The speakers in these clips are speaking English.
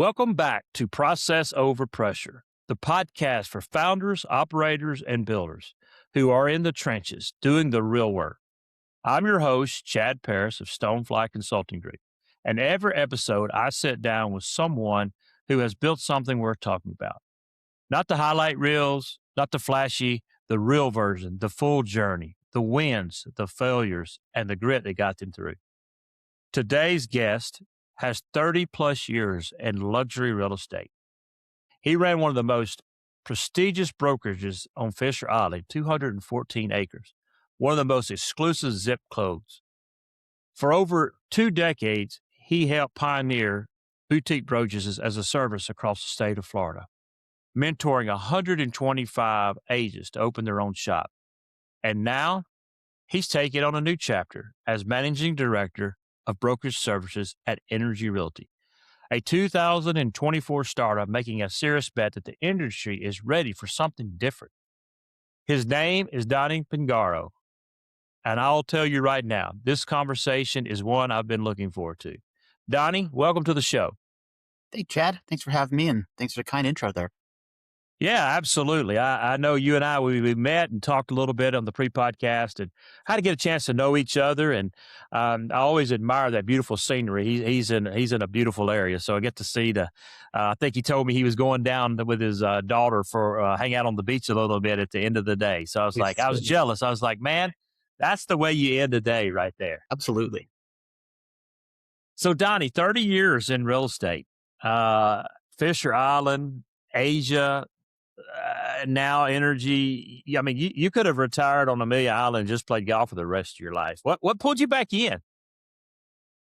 Welcome back to Process Over Pressure, the podcast for founders, operators, and builders who are in the trenches doing the real work. I'm your host, Chad Paris of Stonefly Consulting Group, and every episode I sit down with someone who has built something worth talking about. Not the highlight reels, not the flashy, the real version, the full journey, the wins, the failures, and the grit that got them through. Today's guest has 30 plus years in luxury real estate. He ran one of the most prestigious brokerages on Fisher Island, 214 acres, one of the most exclusive zip codes. For over 2 decades, he helped pioneer boutique brokerages-as-a-service across the state of Florida, mentoring 125 agents to open their own shop. And now he's taking on a new chapter as managing director of brokerage services at Energy Realty, a 2024 startup making a serious bet that the industry is ready for something different. His name is Donnie Pingaro, and I'll tell you right now, this conversation is one I've been looking forward to. Donnie, welcome to the show. Hey, Chad. Thanks for having me, and thanks for the kind intro there. Yeah, absolutely. I know you and I, we met and talked a little bit on the pre-podcast and how to get a chance to know each other. And I always admire that beautiful scenery. He's in a beautiful area. So I get to see I think he told me he was going down with his daughter for hang out on the beach a little bit at the end of the day. So I was jealous. I was like, man, that's the way you end the day right there. Absolutely. So Donnie, 30 years in real estate, Fisher Island, Asia, now energy. I mean, you could have retired on Amelia Island and just played golf for the rest of your life. What pulled you back in?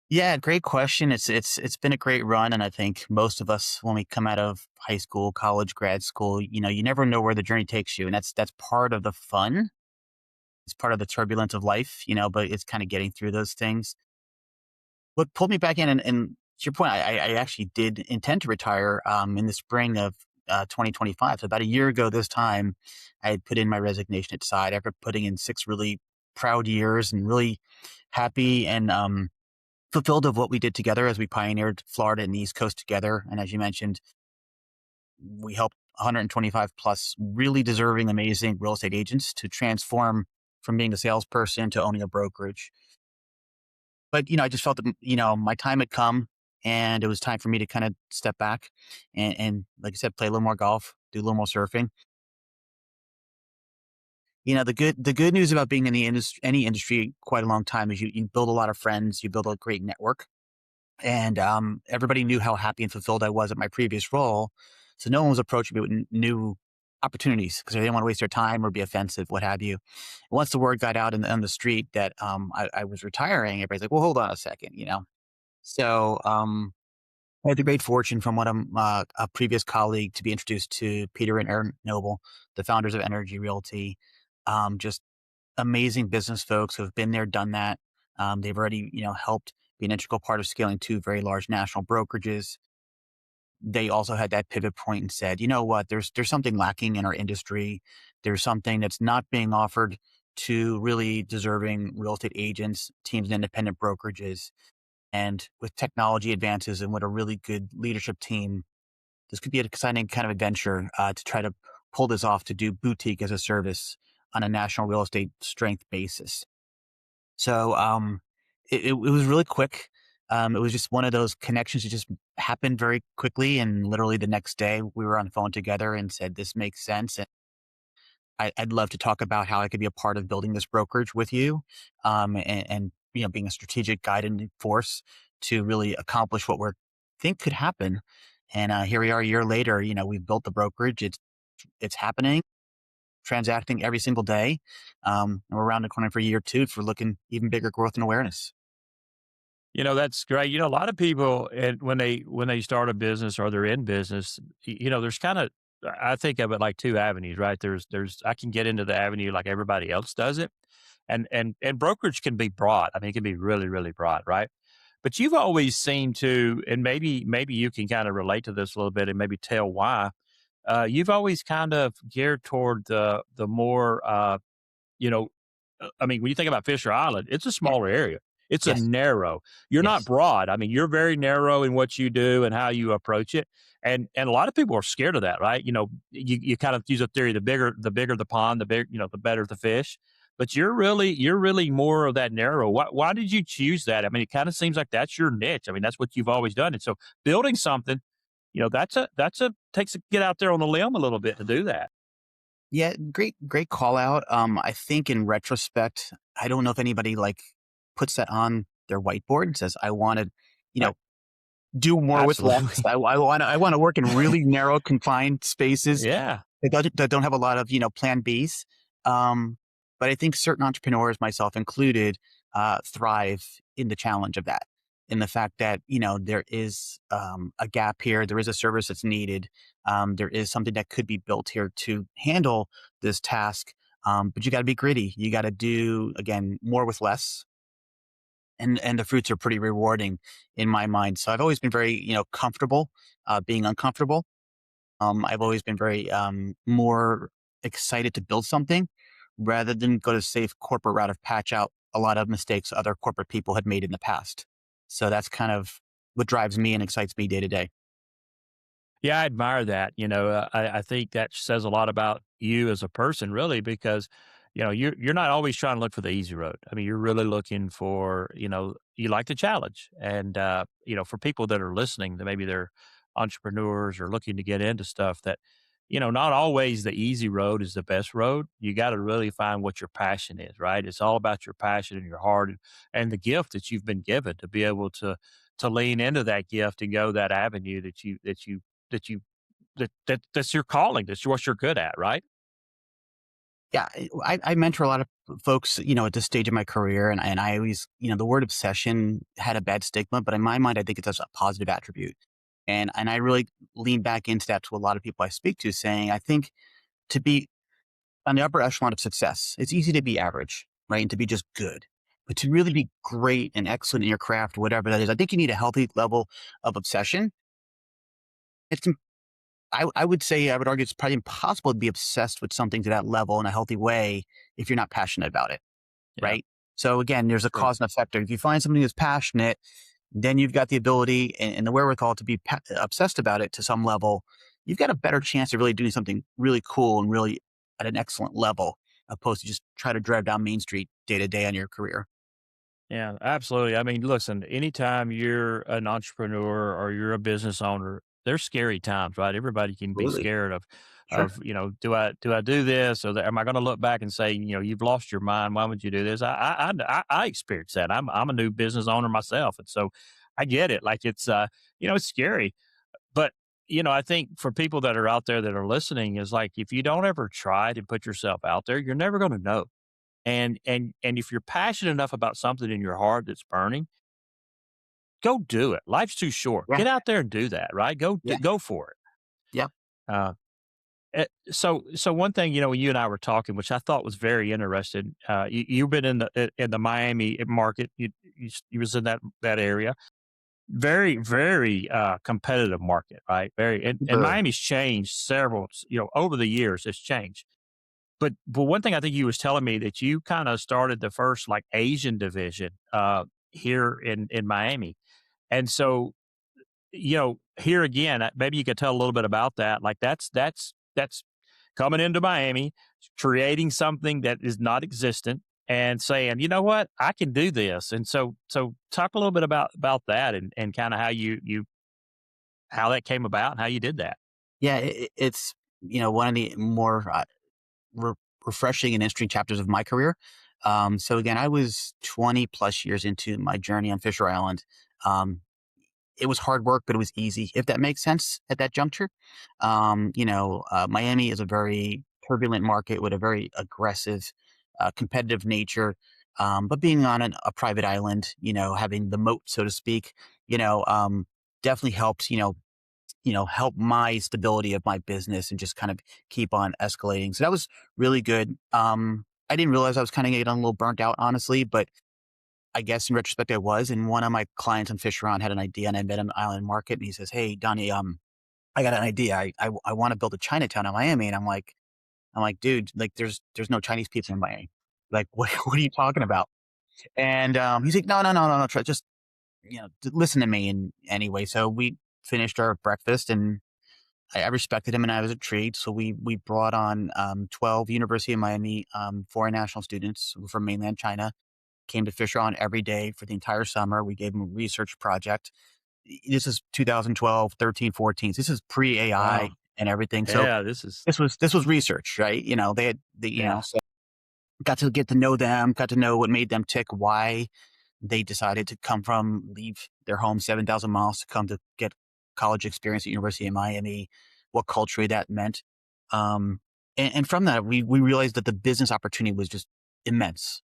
Yeah, great question. It's been a great run, and I think most of us, when we come out of high school, college, grad school, you never know where the journey takes you, and that's part of the fun. It's part of the turbulence of life, but it's kind of getting through those things. What pulled me back in, and to your point, I actually did intend to retire in the spring of 2025. So about a year ago this time, I had put in my resignation aside after putting in 6 really proud years and really happy and fulfilled of what we did together as we pioneered Florida and the East Coast together. And as you mentioned, we helped 125 plus really deserving, amazing real estate agents to transform from being a salesperson to owning a brokerage. But, I just felt that, my time had come and it was time for me to kind of step back and like I said, play a little more golf, do a little more surfing. The good news about being in any industry quite a long time is you build a lot of friends, you build a great network. And everybody knew how happy and fulfilled I was at my previous role. So no one was approaching me with new opportunities because they didn't want to waste their time or be offensive, what have you. Once the word got out on the street that I was retiring, everybody's like, well, hold on a second, So I had the great fortune from a previous colleague to be introduced to Peter and Aaron Noble, the founders of Energy Realty. Just amazing business folks who have been there, done that. They've already, helped be an integral part of scaling 2 very large national brokerages. They also had that pivot point and said, you know what, there's something lacking in our industry. There's something that's not being offered to really deserving real estate agents, teams, and independent brokerages. And with technology advances and with a really good leadership team, this could be an exciting kind of adventure to try to pull this off to do boutique as a service on a national real estate strength basis. So it was really quick. It was just one of those connections that just happened very quickly. And literally the next day we were on the phone together and said, this makes sense. And I'd love to talk about how I could be a part of building this brokerage with you and being a strategic guiding force to really accomplish what we think could happen. And here we are a year later, we've built the brokerage. It's happening, transacting every single day. And we're around the corner for year 2 for looking even bigger growth and awareness. That's great. A lot of people, and when they start a business or they're in business, there's kind of, I think of it like 2 avenues, right? I can get into the avenue like everybody else does it. And brokerage can be broad. I mean, it can be really, really broad, right? But you've always seemed to, and maybe you can kind of relate to this a little bit and maybe tell why. You've always kind of geared toward the more, I mean, when you think about Fisher Island, it's a smaller area. It's a Yes. narrow. You're not Yes. broad. I mean, you're very narrow in what you do and how you approach it. And a lot of people are scared of that, right? You kind of use a theory: the bigger the pond, the bigger, the better the fish. But you're really more of that narrow. Why did you choose that? I mean, it kind of seems like that's your niche. I mean, that's what you've always done. And so building something, that's a takes a get out there on the limb a little bit to do that. Yeah, great call out. I think in retrospect, I don't know if anybody like puts that on their whiteboard and says, I want to, you Right. know, do more with less. Absolutely. I want to work in really narrow, confined spaces Yeah. that don't have a lot of, plan Bs. Um, but I think certain entrepreneurs, myself included, thrive in the challenge of that. In the fact that, there is a gap here, there is a service that's needed, there is something that could be built here to handle this task. But you got to be gritty. You got to do, again, more with less. And the fruits are pretty rewarding in my mind. So I've always been very, comfortable being uncomfortable. I've always been very more excited to build something rather than go to safe corporate route of patch out a lot of mistakes other corporate people had made in the past. So that's kind of what drives me and excites me day to day. Yeah, I admire that. I think that says a lot about you as a person, really, because you're not always trying to look for the easy road. I mean, you're really looking for, you like the challenge, and for people that are listening, that maybe they're entrepreneurs or looking to get into stuff that, not always the easy road is the best road. You got to really find what your passion is, right? It's all about your passion and your heart and the gift that you've been given to be able to lean into that gift and go that avenue that you that's your calling. That's what you're good at, right? Yeah, I mentor a lot of folks, at this stage of my career, and I always, the word obsession had a bad stigma, but in my mind, I think it's a positive attribute, and I really lean back into that to a lot of people I speak to, saying I think to be on the upper echelon of success, it's easy to be average, right, and to be just good, but to really be great and excellent in your craft, whatever that is, I think you need a healthy level of obsession. It's I would say, I would argue it's probably impossible to be obsessed with something to that level in a healthy way if you're not passionate about it, Yeah, right? So again, there's a true. cause and effect. If you find something that's passionate, then you've got the ability and the wherewithal to be obsessed about it to some level. You've got a better chance of really doing something really cool and really at an excellent level, opposed to just try to drive down Main Street day to day on your career. Yeah, absolutely. I mean, listen, anytime you're an entrepreneur or you're a business owner, there's scary times, right? Everybody can be Absolutely. scared of Sure. do I do this, or am I going to look back and say, you've lost your mind? Why would you do this? I experienced that. I'm a new business owner myself, and so I get it. Like it's scary, but I think for people that are out there that are listening, is like, if you don't ever try to put yourself out there, you're never going to know. And if you're passionate enough about something in your heart that's burning, go do it. Life's too short. Yeah. Get out there and do that, right? Yeah. Go for it. Yeah. Uh, so one thing, when you and I were talking, which I thought was very interesting, you've been in the Miami market. You was in that area. Very, very competitive market, right? Very, and Very. Miami's changed several, over the years. It's changed. But one thing I think you was telling me that you kind of started the first like Asian division here in Miami. And so, here again, maybe you could tell a little bit about that. Like that's coming into Miami, creating something that is not existent and saying, you know what, I can do this. And so talk a little bit about that and kind of how that came about and how you did that. Yeah. It's, one of the more re- refreshing and interesting chapters of my career. So again, I was 20 plus years into my journey on Fisher Island. Um, it was hard work, but it was easy, if that makes sense at that juncture. Miami is a very turbulent market with a very aggressive, competitive nature. But being on a private island, having the moat, so to speak, definitely helped, help my stability of my business and just kind of keep on escalating. So that was really good. I didn't realize I was kind of getting a little burnt out, honestly, but I guess in retrospect I was. And one of my clients on Fisheron had an idea, and I met him in the island market, and he says, "Hey, Donnie, I got an idea. I want to build a Chinatown in Miami." And I'm like, dude, like there's no Chinese people in Miami. Like, what are you talking about? And he's like, no, no, no, no, no, just listen to me. And anyway, so we finished our breakfast, and I respected him, and I was intrigued. So we brought on 12 University of Miami foreign national students from mainland China, came to Fisher on every day for the entire summer. We gave them a research project. This is 2012, 13, 14. This is pre AI Wow. and everything. So Yeah, this is this was research, right? They had yeah. so got to get to know them, got to know what made them tick, why they decided to leave their home 7,000 miles to come to get college experience at University of Miami, what culturally that meant. Um, and from that, we realized that the business opportunity was just immense.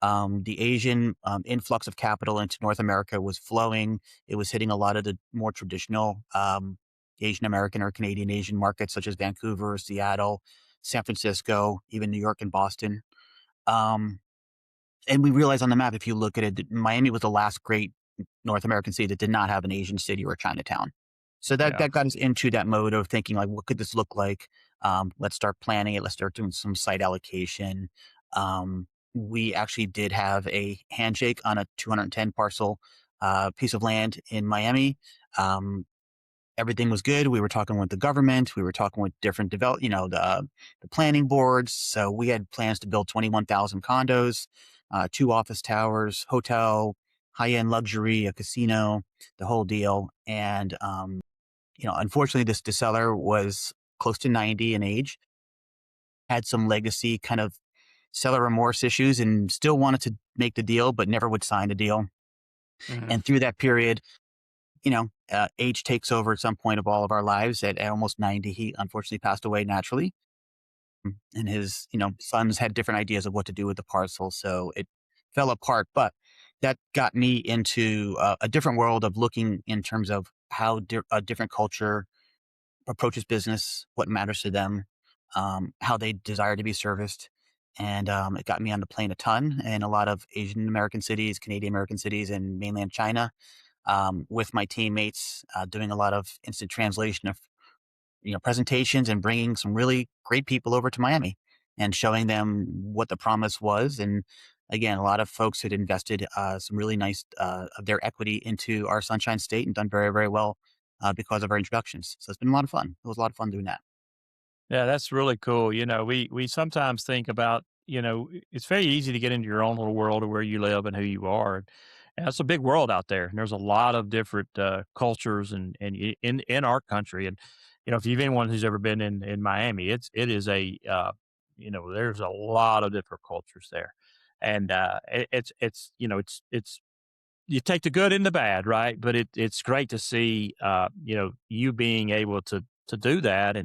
The Asian influx of capital into North America was flowing. It was hitting a lot of the more traditional Asian American or Canadian Asian markets, such as Vancouver, Seattle, San Francisco, even New York and Boston. Um, and we realized on the map, if you look at it, that Miami was the last great North American city that did not have an Asian city or a Chinatown. So that Yeah. that got us into that mode of thinking like, what could this look like? Let's start planning it. Let's start doing some site allocation. We actually did have a handshake on a 210 parcel piece of land in Miami. Um, Everything was good. We were talking with the government. We were talking with different the planning boards. So we had plans to build 21,000 condos, two office towers, hotel, high end luxury, a casino, the whole deal. And unfortunately, the seller was close to 90 in age, had some legacy kind of seller remorse issues, and still wanted to make the deal, but never would sign the deal. Mhm. And through that period, age takes over at some point of all of our lives. At almost 90, he unfortunately passed away naturally. And his, sons had different ideas of what to do with the parcel. So it fell apart. But that got me into a different world of looking in terms of how a different culture approaches business, what matters to them, how they desire to be serviced. And it got me on the plane a ton in a lot of Asian American cities, Canadian American cities, and mainland China with my teammates, doing a lot of instant translation of presentations and bringing some really great people over to Miami and showing them what the promise was. And again, a lot of folks had invested some really nice of their equity into our Sunshine State and done very, very well because of our introductions. So it's been a lot of fun. It was a lot of fun doing that. Yeah, that's really cool. We sometimes think about, it's very easy to get into your own little world of where you live and who you are. And it's a big world out there, and there's a lot of different cultures in our country. And if you've anyone who's ever been in Miami, it is there's a lot of different cultures there, and it's you take the good and the bad, right? But it's great to see, you being able to do that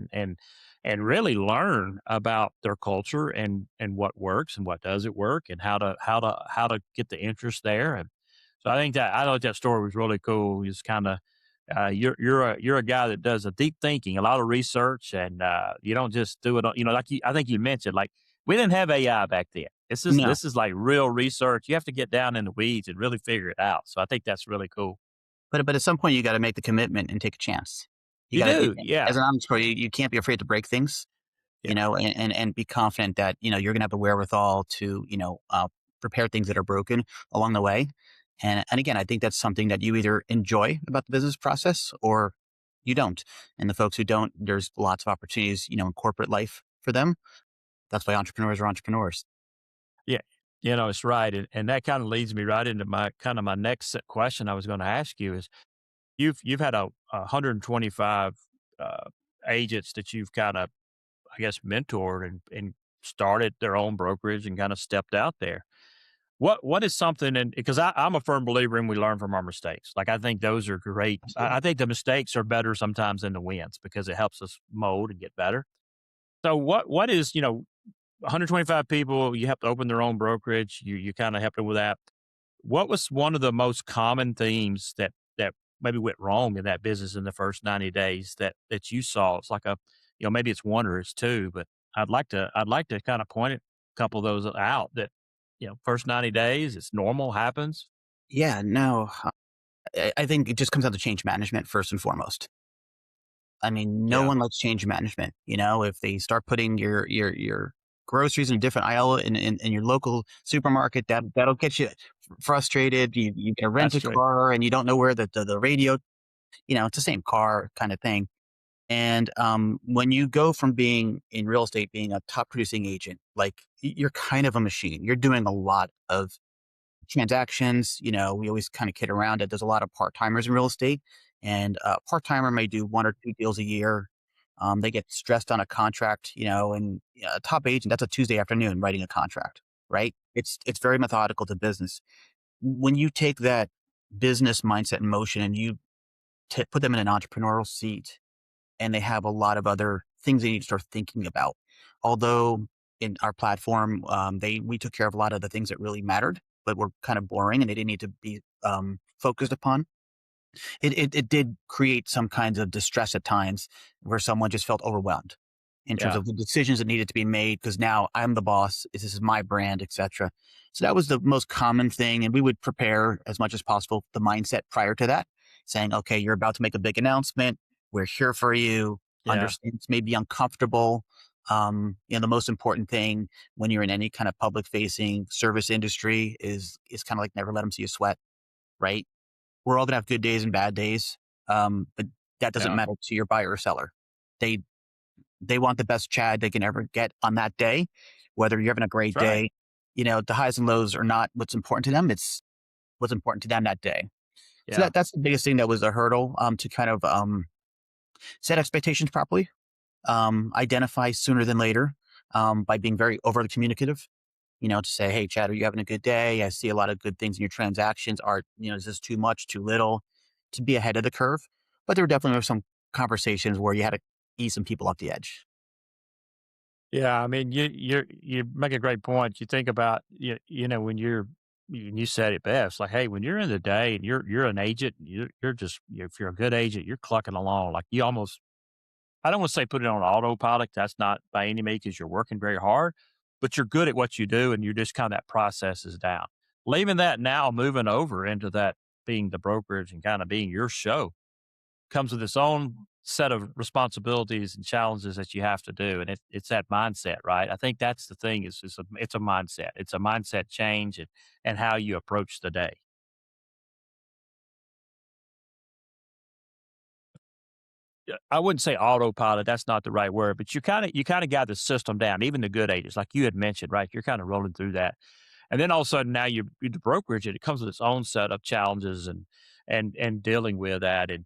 and really learn about their culture and what works and what doesn't work and how to get the interest there. And so I thought that story was really cool. It's kind of you're a guy that does a deep thinking, a lot of research, and you don't just do it. I think you mentioned, like, we didn't have AI back then. This is No, this is like real research. You have to get down in the weeds and really figure it out. So I think that's really cool. but at some point you got to make the commitment and take a chance. You You got to, do, yeah, as an entrepreneur, you can't be afraid to break things, yeah, and be confident that, you're going to have the wherewithal to, prepare things that are broken along the way. And again, I think that's something that you either enjoy about the business process or you don't. And the folks who don't, there's lots of opportunities, in corporate life for them. That's why entrepreneurs are entrepreneurs. yeah. It's right, and that kind of leads me right into my next question I was going to ask you is you've had a 125 uh, agents that you've kind of, I guess, mentored and started their own brokerage and kind of stepped out there. What is something, and because I'm a firm believer in we learn from our mistakes. Like, I think those are great. I Absolutely. think the mistakes are better sometimes than the wins because it helps us mold and get better. So what is, 125 people, you have to open their own brokerage. You kind of helped them with that. What was one of the most common themes that maybe went wrong in that business in the first 90 days that you saw? It's like maybe it's one or it's two, but I'd like to kind of point a couple of those out that, first 90 days, it's normal, happens. Yeah, no, I think it just comes down to change management first and foremost. I mean, no Yeah. one likes change management. If they start putting groceries in a different aisle in your local supermarket. That'll get you frustrated. You get rent That's a true. car and you don't know where the radio, it's the same car kind of thing. And when you go from being in real estate, being a top producing agent, like you're kind of a machine. You're doing a lot of transactions. We always kind of kid around that there's a lot of part timers in real estate, and a part timer may do one or two deals a year. They get stressed on a contract, and a top agent, that's a Tuesday afternoon writing a contract, right? It's very methodical to business. When you take that business mindset in motion and you put them in an entrepreneurial seat, and they have a lot of other things they need to start thinking about. Although in our platform, we took care of a lot of the things that really mattered, but were kind of boring and they didn't need to be focused upon. It did create some kinds of distress at times where someone just felt overwhelmed in terms Yeah. of the decisions that needed to be made because now I'm the boss. This is my brand, etc. So that was the most common thing, and we would prepare as much as possible the mindset prior to that, saying, "Okay, you're about to make a big announcement. We're here for you. Yeah. Understand it's maybe uncomfortable." The most important thing when you're in any kind of public facing service industry is kind of like never let them see you sweat, right? We're all gonna have good days and bad days, but that doesn't Yeah. matter to your buyer or seller. They they want the best Chad they can ever get on that day, whether you're having a great That's right. day. The highs and lows are not what's important to them. It's what's important to them that day. So Yeah. that's the biggest thing that was a hurdle to kind of set expectations properly, identify sooner than later by being very overly communicative. To say, "Hey, Chad, are you having a good day? I see a lot of good things in your transactions. Is this too much, too little?" To be ahead of the curve. But there were definitely some conversations where you had to ease some people off the edge. Yeah, I mean, you make a great point. You think about when you said it best, like, hey, when you're in the day and you're an agent, you're just if you're a good agent, you're clucking along like you almost I don't want to say put it on autopilot. That's not by any means because you're working very hard, but you're good at what you do and you're just kind of that process is down. Leaving that now, moving over into that being the brokerage and kind of being your show comes with its own set of responsibilities and challenges that you have to do. And it's that mindset, right? I think that's the thing is it's a mindset. It's a mindset change and how you approach the day. Yeah, I wouldn't say autopilot. That's not the right word, but you kind of got the system down. Even the good agents, like you had mentioned, right? You're kind of rolling through that. And then all of a sudden now you're the brokerage and it comes with its own set of challenges and dealing with that. And,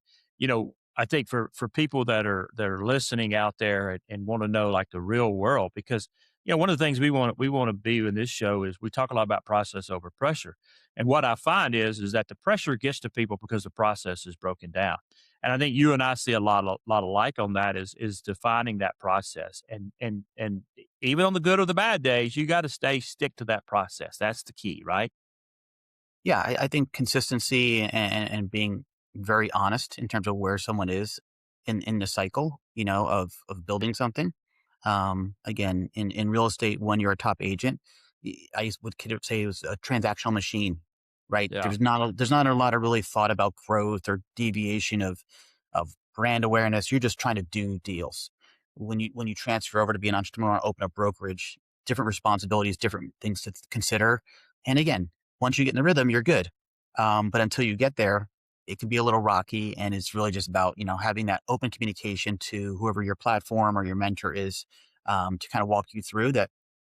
I think for people that are listening out there and want to know like the real world, because one of the things we want to be in this show is we talk a lot about process over pressure. And what I find is that the pressure gets to people because the process is broken down. And I think you and I see a lot of like on that is defining that process and even on the good or the bad days, you got to stick to that process. That's the key, right? Yeah, I think consistency and being very honest in terms of where someone is in the cycle, of building something. Again, in real estate, when you're a top agent, would say it was a transactional machine, right? Yeah. There's not a lot of really thought about growth or deviation of brand awareness. You're just trying to do deals. When you transfer over to be an entrepreneur, open a brokerage, different responsibilities, different things to consider. And again, once you get in the rhythm, you're good. But until you get there, it can be a little rocky. And it's really just about, having that open communication to whoever your platform or your mentor is, to kind of walk you through that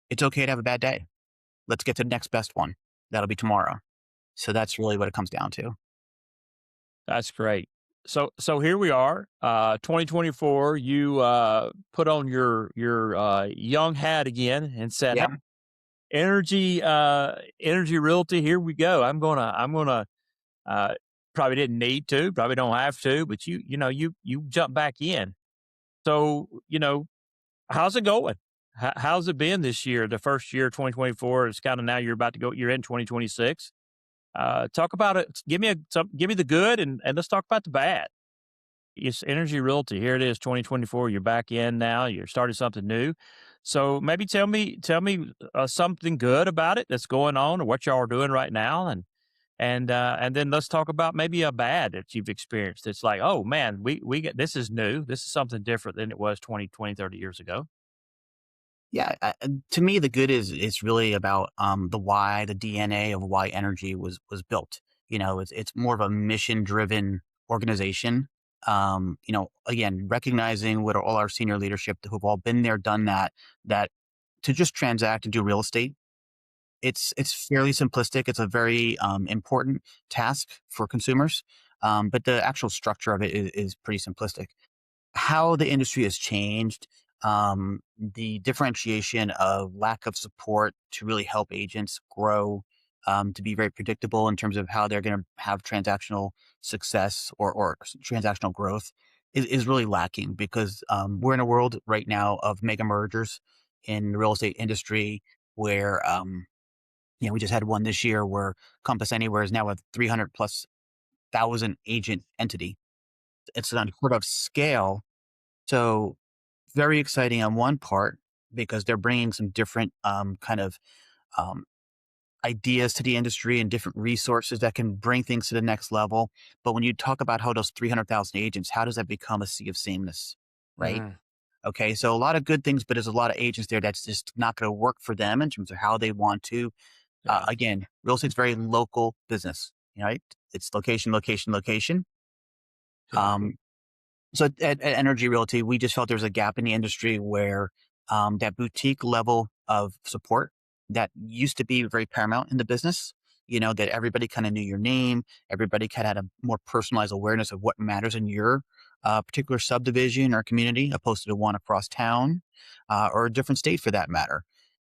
it's okay to have a bad day. Let's get to the next best one. That'll be tomorrow. So that's really what it comes down to. That's great. So here we are, 2024. You put on your young hat again and said, "Hey, Yeah. Energy Realty. Here we go. I'm gonna uh, probably didn't need to, probably don't have to, but you jump back in. So how's it going? How's it been this year? The first year, 2024. It's kind of now you're about to go. You're in 2026. Talk about it. Give me the good, and let's talk about the bad. It's Energy Realty. Here it is, 2024. You're back in now. You're starting something new. So maybe tell me something good about it that's going on, or what y'all are doing right now, and then let's talk about maybe a bad that you've experienced. It's like, oh man, we get this is new. This is something different than it was 20, 20, 30 years ago. Yeah, to me, the good is really about the why, the DNA of why energy was built. It's more of a mission driven organization. Again, recognizing what all our senior leadership who've all been there, done that, that to just transact and do real estate, it's fairly simplistic. It's a very important task for consumers, but the actual structure of it is pretty simplistic. How the industry has changed, the differentiation of lack of support to really help agents grow, to be very predictable in terms of how they're going to have transactional success or transactional growth is really lacking because we're in a world right now of mega mergers in the real estate industry where, we just had one this year where Compass Anywhere is now a 300 plus thousand agent entity. It's an unheard of scale. So very exciting on one part because they're bringing some different kind of um, ideas to the industry and different resources that can bring things to the next level. But when you talk about how those 300,000 agents, how does that become a sea of sameness, right? Mhm. Okay, so a lot of good things, but there's a lot of agents there that's just not going to work for them in terms of how they want to. Yeah, Again, real estate's very local business, right? It's location, location, location. yeah, Um, So at Energy Realty, we just felt there was a gap in the industry where that boutique level of support that used to be very paramount in the business, that everybody kind of knew your name, everybody kind of had a more personalized awareness of what matters in your particular subdivision or community, opposed to the one across town or a different state for that matter.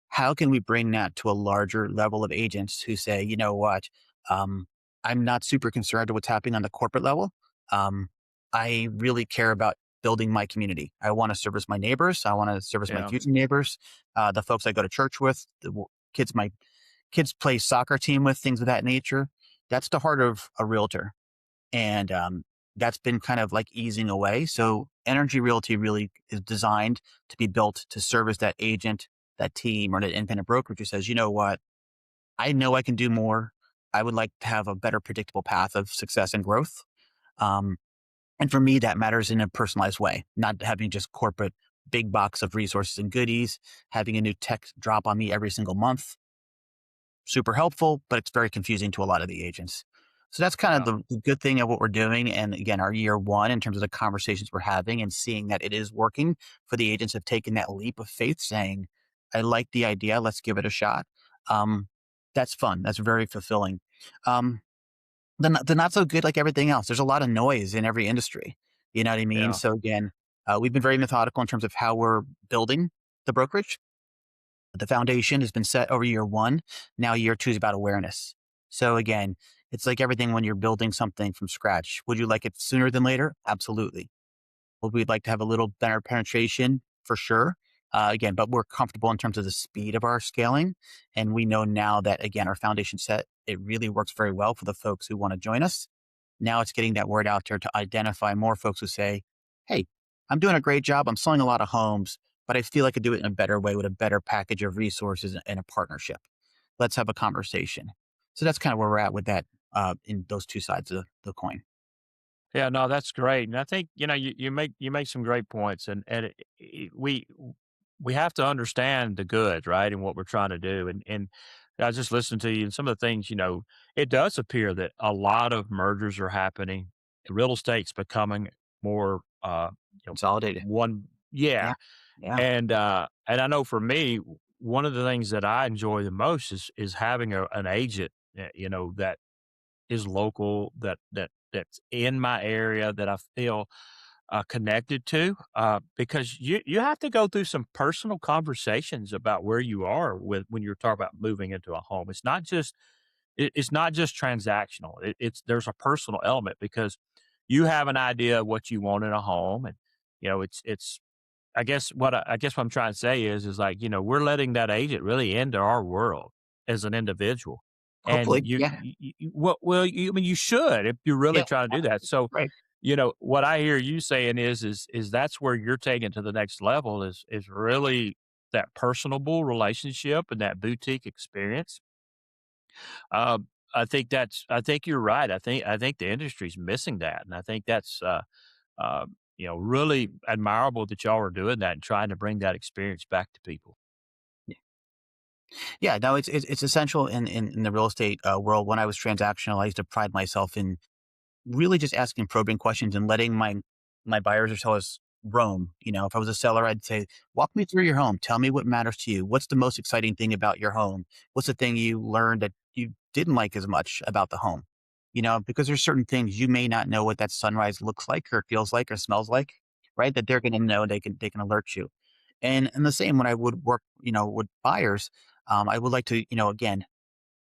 How can we bring that to a larger level of agents who say, you know what, um, I'm not super concerned with what's happening on the corporate level. Um, I really care about building my community. I want to service my neighbors. I want to service my yeah, future neighbors, the folks I go to church with, kids my kids play soccer team with, things of that nature. That's the heart of a realtor, and that's been kind of like easing away. So Energy Realty really is designed to be built to service that agent, that team, or that independent brokerage who says, you know what, I know I can do more. I would like to have a better predictable path of success and growth. Um, and for me, that matters in a personalized way, not having just corporate big box of resources and goodies, having a new tech drop on me every single month. Super helpful, but it's very confusing to a lot of the agents. So that's kind of yeah, the good thing of what we're doing. And again, our year one in terms of the conversations we're having and seeing that it is working for the agents have taken that leap of faith saying, I like the idea. Let's give it a shot. Um, that's fun. That's very fulfilling. Um, the not so good like everything else. There's a lot of noise in every industry. You know what I mean? yeah, So again, we've been very methodical in terms of how we're building the brokerage. The foundation has been set over year one. Now year two is about awareness. So again, it's like everything when you're building something from scratch. Would you like it sooner than later? Absolutely. Would we like to have a little better penetration? For sure. Again, but we're comfortable in terms of the speed of our scaling. And we know now that, again, our foundation set, it really works very well for the folks who want to join us. Now it's getting that word out there to identify more folks who say, hey, I'm doing a great job. I'm selling a lot of homes, but I feel I could do it in a better way with a better package of resources and a partnership. Let's have a conversation. So that's kind of where we're at with that in those two sides of the coin. yeah. No, that's great, and I think you make some great points, and we have to understand the good, right, and what we're trying to do, and I just listened to you and some of the things. It does appear that a lot of mergers are happening. Real estate's becoming more, Consolidated. one, yeah, Yeah. Yeah. and I know for me, one of the things that I enjoy the most is having an agent, that is local, that's in my area that I feel connected to, because you have to go through some personal conversations about where you are with when you're talking about moving into a home. It's not just transactional. It's there's a personal element because you have an idea of what you want in a home, and it's I guess what I'm trying to say is like, we're letting that agent really into our world as an individual. And Hopefully. Yeah. I mean, you should if you're really Yeah. trying to do that. So, Right. what I hear you saying is that's where you're taking to the next level is really that personable relationship and that boutique experience. I think you're right. I think the industry's missing that, and I think that's really admirable that y'all are doing that and trying to bring that experience back to people. Yeah, no, it's essential in the real estate world. When I was transactional, I used to pride myself in really just asking probing questions and letting my buyers or sellers roam. If I was a seller, I'd say, walk me through your home. Tell me what matters to you. What's the most exciting thing about your home? What's the thing you learned that you didn't like as much about the home? Because there's certain things you may not know what that sunrise looks like or feels like or smells like, right? That they're going to know. They can alert you. And the same when I would work, with buyers, I would like to, again,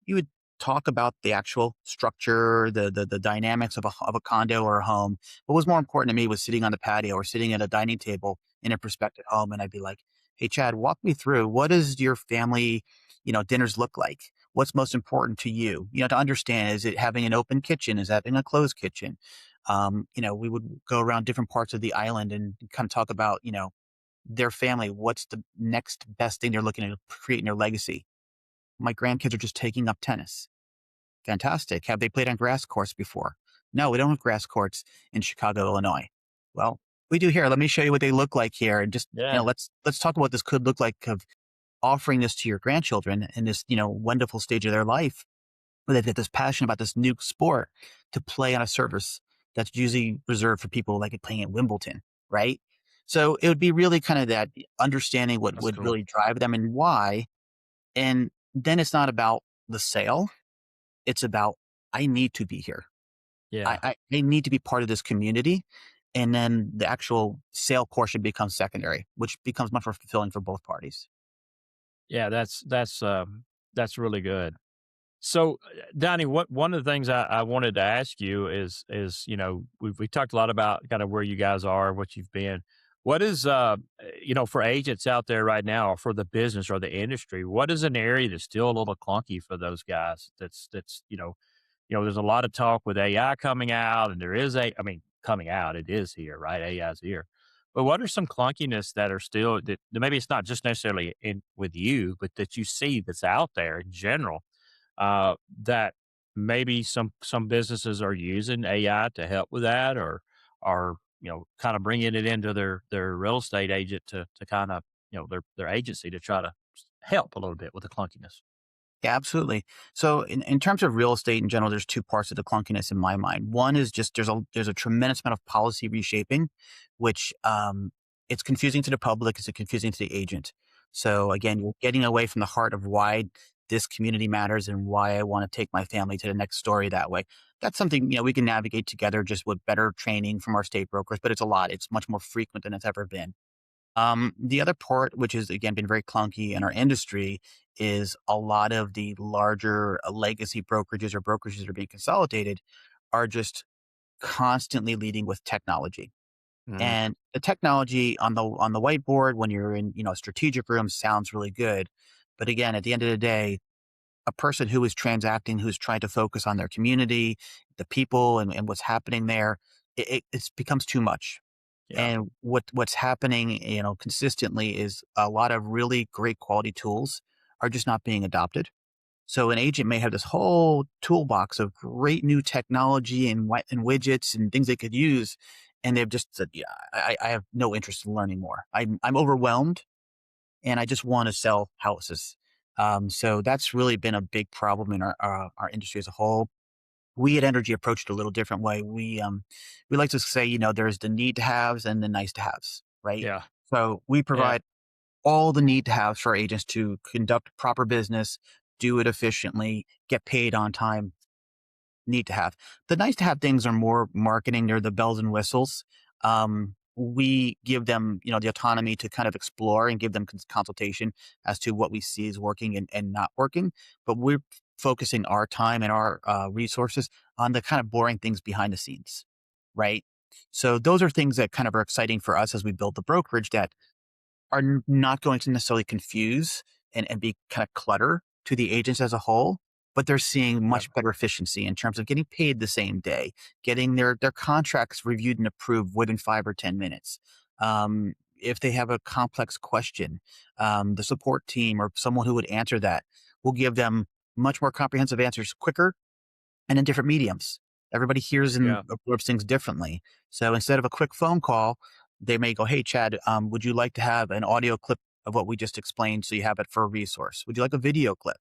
you would talk about the actual structure, the dynamics of a condo or a home. What was more important to me was sitting on the patio or sitting at a dining table in a prospective home, and I'd be like, "Hey, Chad, walk me through what does your family, dinners look like? What's most important to you? To understand, is it having an open kitchen? Is having a closed kitchen?" We would go around different parts of the island and kind of talk about, their family. What's the next best thing they're looking to create in their legacy? My grandkids are just taking up tennis. Fantastic. Have they played on grass courts before? No, we don't have grass courts in Chicago, Illinois. Well, we do here. Let me show you what they look like here, and just Yeah, let's talk about what this could look like of offering this to your grandchildren in this wonderful stage of their life, where they've got this passion about this new sport to play on a surface that's usually reserved for people like playing at Wimbledon, right? So it would be really kind of that understanding what that's would cool. really drive them and why, and then it's not about the sale. It's about, I need to be here. Yeah. I need to be part of this community. And then the actual sale portion becomes secondary, which becomes much more fulfilling for both parties. Yeah, that's really good. So, Donnie, what one of the things I wanted to ask you is we talked a lot about kind of where you guys are, what you've been. What is for agents out there right now, or for the business or the industry? What is an area that's still a little clunky for those guys? There's a lot of talk with AI coming out, and there is I mean, coming out, it is here, right? AI is here. But what are some clunkiness that are still that maybe it's not just necessarily in with you, but that you see that's out there in general, that maybe some businesses are using AI to help with that, or are kind of bringing it into their real estate agent to kind of their agency to try to help a little bit with the clunkiness. Yeah, absolutely. So in terms of real estate in general, there's two parts of the clunkiness in my mind. One is just there's a tremendous amount of policy reshaping, which it's confusing to the public, it's confusing to the agent. So again, you're getting away from the heart of why this community matters and why I want to take my family to the next story that way. That's something, we can navigate together just with better training from our state brokers, but it's a lot. It's much more frequent than it's ever been. The other part, which has again been very clunky in our industry, is a lot of the larger legacy brokerages or brokerages that are being consolidated are just constantly leading with technology. Mhm. And the technology on the whiteboard when you're in a strategic room sounds really good, but again, at the end of the day, a person who is transacting, who's trying to focus on their community, the people, and what's happening there, it becomes too much. Yeah, And what's happening, consistently is a lot of really great quality tools are just not being adopted. So an agent may have this whole toolbox of great new technology and widgets and things they could use, and they've just said, "Yeah, I have no interest in learning more. I'm overwhelmed, and I just want to sell houses." So that's really been a big problem in our industry as a whole. We at Energy approached it a little different way. We like to say, there's the need to haves and the nice to haves, right? yeah, So we yeah, provide all the need to haves for our agents to conduct proper business, do it efficiently, get paid on time, need to have. The nice to have things are more marketing. They're the bells and whistles. We give them, the autonomy to kind of explore and give them consultation as to what we see is working and not working. But we're focusing our time and our resources on the kind of boring things behind the scenes, right? So those are things that kind of are exciting for us as we build the brokerage that are not going to necessarily confuse and be kind of clutter to the agents as a whole, but they're seeing yeah, much better efficiency in terms of getting paid the same day, getting their contracts reviewed and approved within 5 or 10 minutes. If they have a complex question, the support team or someone who would answer that will give them much more comprehensive answers quicker and in different mediums. Everybody hears and yeah, absorbs things differently. So instead of a quick phone call, they may go, "Hey, Chad, would you like to have an audio clip of what we just explained so you have it for a resource? Would you like a video clip?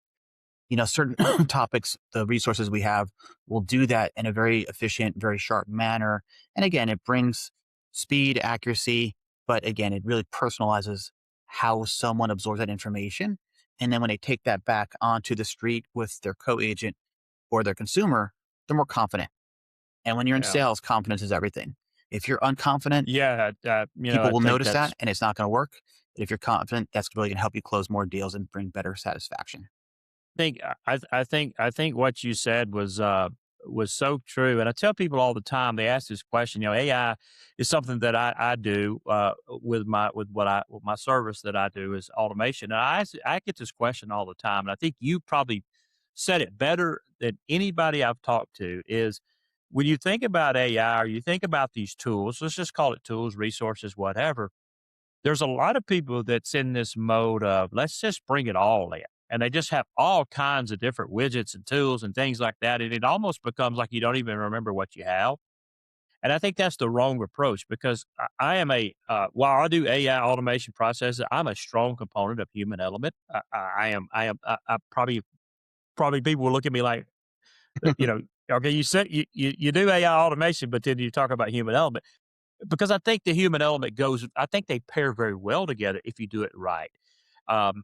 Certain topics, the resources we have will do that in a very efficient, very sharp manner. And again, it brings speed, accuracy, but again, it really personalizes how someone absorbs that information. And then when they take that back onto the street with their co-agent or their consumer, they're more confident. And when you're in Yeah. sales, confidence is everything. If you're unconfident, Yeah. people I will think notice that's, that and it's not going to work. But if you're confident, that's really going to help you close more deals and bring better satisfaction. I think what you said was so true. And I tell people all the time, they ask this question, AI is something that I do with my service that I do is automation. And I get this question all the time. And I think you probably said it better than anybody I've talked to is when you think about AI or you think about these tools, let's just call it tools, resources, whatever. There's a lot of people that's in this mode of let's just bring it all in. And they just have all kinds of different widgets and tools and things like that. And it almost becomes like you don't even remember what you have. And I think that's the wrong approach because I am while I do AI automation processes, I'm a strong component of human element. I probably people will look at me like, okay, you said you do AI automation, but then you talk about human element because I think the human element I think they pair very well together if you do it right. Um,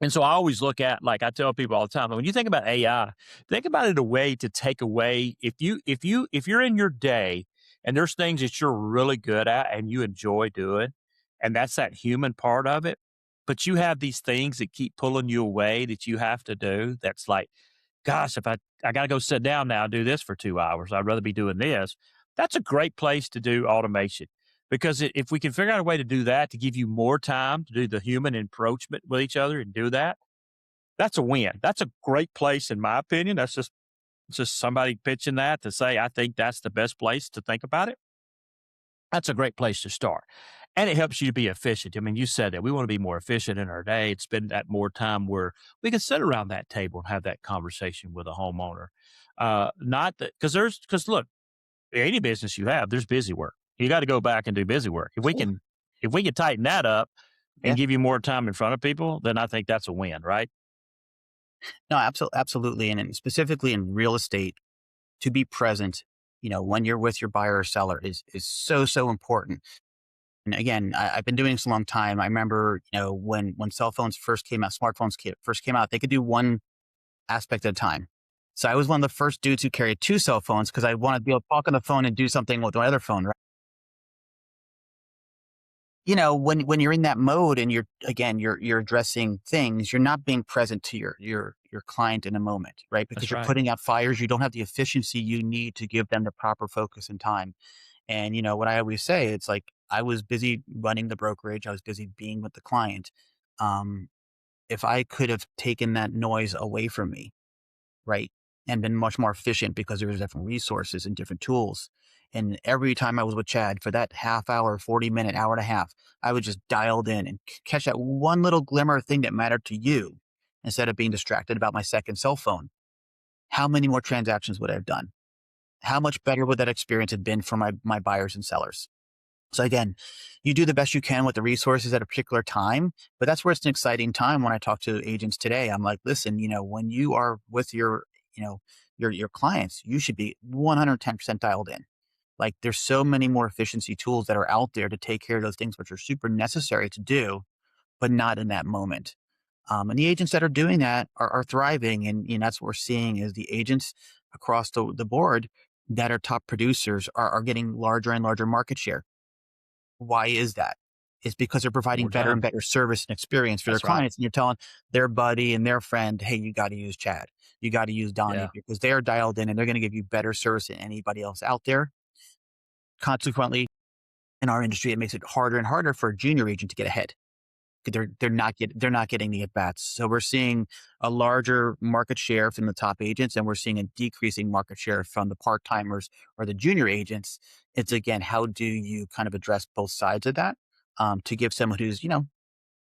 and so I always look at, like I tell people all the time, when you think about AI, think about it a way to take away if you're in your day and there's things that you're really good at and you enjoy doing, and that's that human part of it, but you have these things that keep pulling you away that you have to do. That's like, gosh, if I got to go sit down now and do this for 2 hours, I'd rather be doing this. That's a great place to do automation because if we can figure out a way to do that to give you more time to do the human encroachment with each other and do that, that's a win. That's a great place, in my opinion. That's just somebody pitching that to say, I think that's the best place to think about it. That's a great place to start. And it helps you to be efficient. I mean, you said that we want to be more efficient in our day and spend that more time where we can sit around that table and have that conversation with a homeowner. Not that because look, any business you have, there's busy work. You got to go back and do busy work. Sure. If we can tighten that up and Yeah. give you more time in front of people, then I think that's a win, right? No, absolutely. And specifically in real estate, to be present, when you're with your buyer or seller is so, so important. And again, I've been doing this a long time. I remember, when cell phones first came out, first came out, they could do one aspect at a time. So I was one of the first dudes who carried two cell phones because I wanted to be able to talk on the phone and do something with my other phone. Right? When you're in that mode and you're addressing things, you're not being present to your client in a moment, right? Because That's you're right. putting out fires, you don't have the efficiency you need to give them the proper focus and time. And what I always say, it's like I was busy running the brokerage, I was busy being with the client. Um, if I could have taken that noise away from me, right? And been much more efficient because there was different resources and different tools. And every time I was with Chad for that half hour, 40-minute, hour and a half, I was just dialed in and catch that one little glimmer of thing that mattered to you instead of being distracted about my second cell phone. How many more transactions would I have done? How much better would that experience have been for my buyers and sellers? So again, you do the best you can with the resources at a particular time, but that's where it's an exciting time when I talk to agents today. I'm like, listen, when you are with you know, your clients, you should be 110% dialed in. Like there's so many more efficiency tools that are out there to take care of those things, which are super necessary to do, but not in that moment. And the agents that are doing that are thriving. And that's what we're seeing is the agents across the board that are top producers are getting larger and larger market share. Why is that? It's because they're providing More better and time. better service and experience for their That's right. clients. And you're telling their buddy and their friend, hey, you got to use Chad. You got to use Donnie Yeah. because they're dialed in and they're going to give you better service than anybody else out there. Consequently, in our industry, it makes it harder and harder for a junior agent to get ahead. They're not getting the at bats. So we're seeing a larger market share from the top agents, and we're seeing a decreasing market share from the part timers or the junior agents. It's again, how do you kind of address both sides of that to give someone who's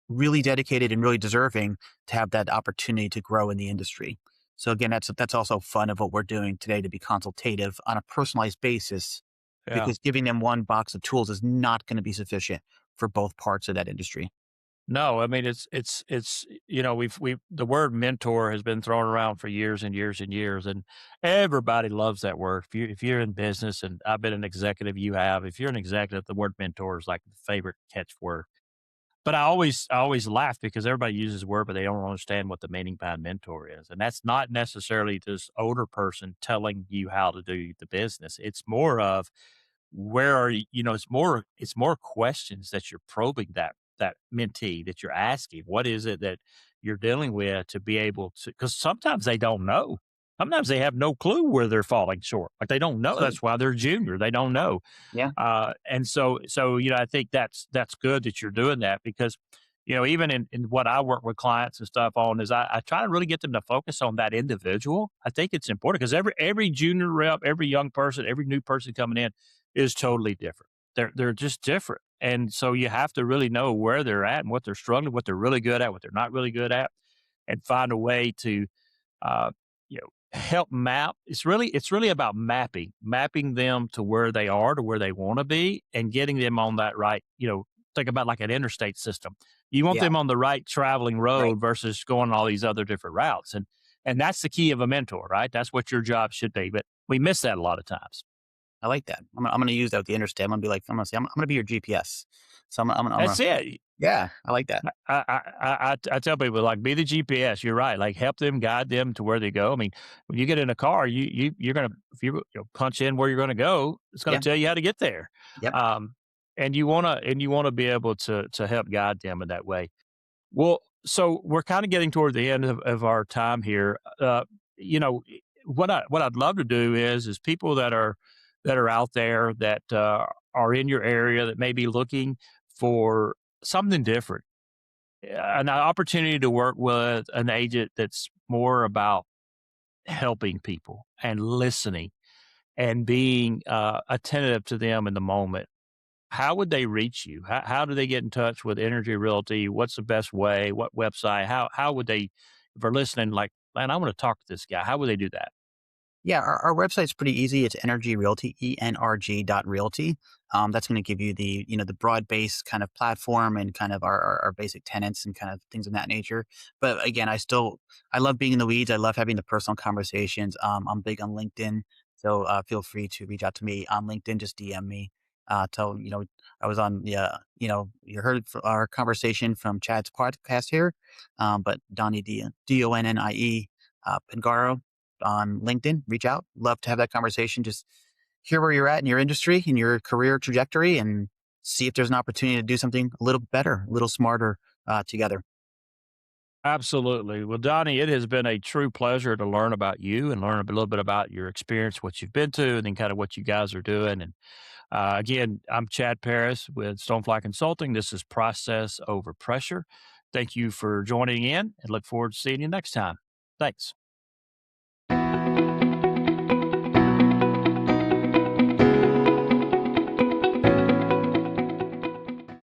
really dedicated and really deserving to have that opportunity to grow in the industry. So again, that's also fun of what we're doing today to be consultative on a personalized basis Yeah. because giving them one box of tools is not going to be sufficient for both parts of that industry. No, I mean it's we've the word mentor has been thrown around for years and years and years, and everybody loves that word. If you're in business, and I've been an executive, you have. If you're an executive, the word mentor is like the favorite catchword. But I always laugh because everybody uses the word, but they don't understand what the meaning behind mentor is, and that's not necessarily this older person telling you how to do the business. It's more of where are you, it's more questions that you're probing that mentee, that you're asking. What is it that you're dealing with to be able to, because sometimes they don't know. Sometimes they have no clue where they're falling short. Like they don't know. Absolutely. That's why they're junior. They don't know. Yeah. And so I think that's good that you're doing that because even in what I work with clients and stuff on is I try to really get them to focus on that individual. I think it's important because every junior rep, every young person, every new person coming in is totally different. They're just different. And so you have to really know where they're at and what they're struggling, what they're really good at, what they're not really good at, and find a way to uh, help map. It's really about mapping them to where they are, to where they want to be, and getting them on that right. Think about like an interstate system. You want Yeah. them on the right traveling Right. road versus going all these other different routes, and that's the key of a mentor, right? That's what your job should be. But we miss that a lot of times. I like that. I'm gonna use that with the interstate. I'm gonna be like, I'm gonna be your GPS. So I'm gonna That's it. yeah, I like that. I tell people like be the GPS. You're right. Like help them, guide them to where they go. I mean, when you get in a car, you're gonna if you punch in where you're gonna go, it's gonna Yeah. tell you how to get there. Yep. Um, and you wanna be able to help guide them in that way. Well, so we're kind of getting toward the end of our time here. You know, what I'd love to do is people that are out there that are in your area that may be looking for something different, an opportunity to work with an agent that's more about helping people and listening and being attentive to them in the moment. How would they reach you? How do they get in touch with Energy Realty? What's the best way? What website? How would they, if they're listening, like, man, I want to talk to this guy. How would they do that? Yeah, our website's pretty easy. It's Energy Realty, ENRG.realty. That's going to give you the broad base kind of platform and kind of our basic tenants and kind of things of that nature. But again, I love being in the weeds. I love having the personal conversations. I'm big on LinkedIn, so feel free to reach out to me on LinkedIn. Just DM me. I was on you heard our conversation from Chad's podcast here, but Donnie Donnie Pingaro on LinkedIn. Reach out. Love to have that conversation. Just hear where you're at in your industry, in your career trajectory, and see if there's an opportunity to do something a little better, a little smarter together. Absolutely. Well, Donnie, it has been a true pleasure to learn about you and learn a little bit about your experience, what you've been to, and then kind of what you guys are doing. And again, I'm Chad Paris with Stonefly Consulting. This is Process Over Pressure. Thank you for joining in and look forward to seeing you next time. Thanks.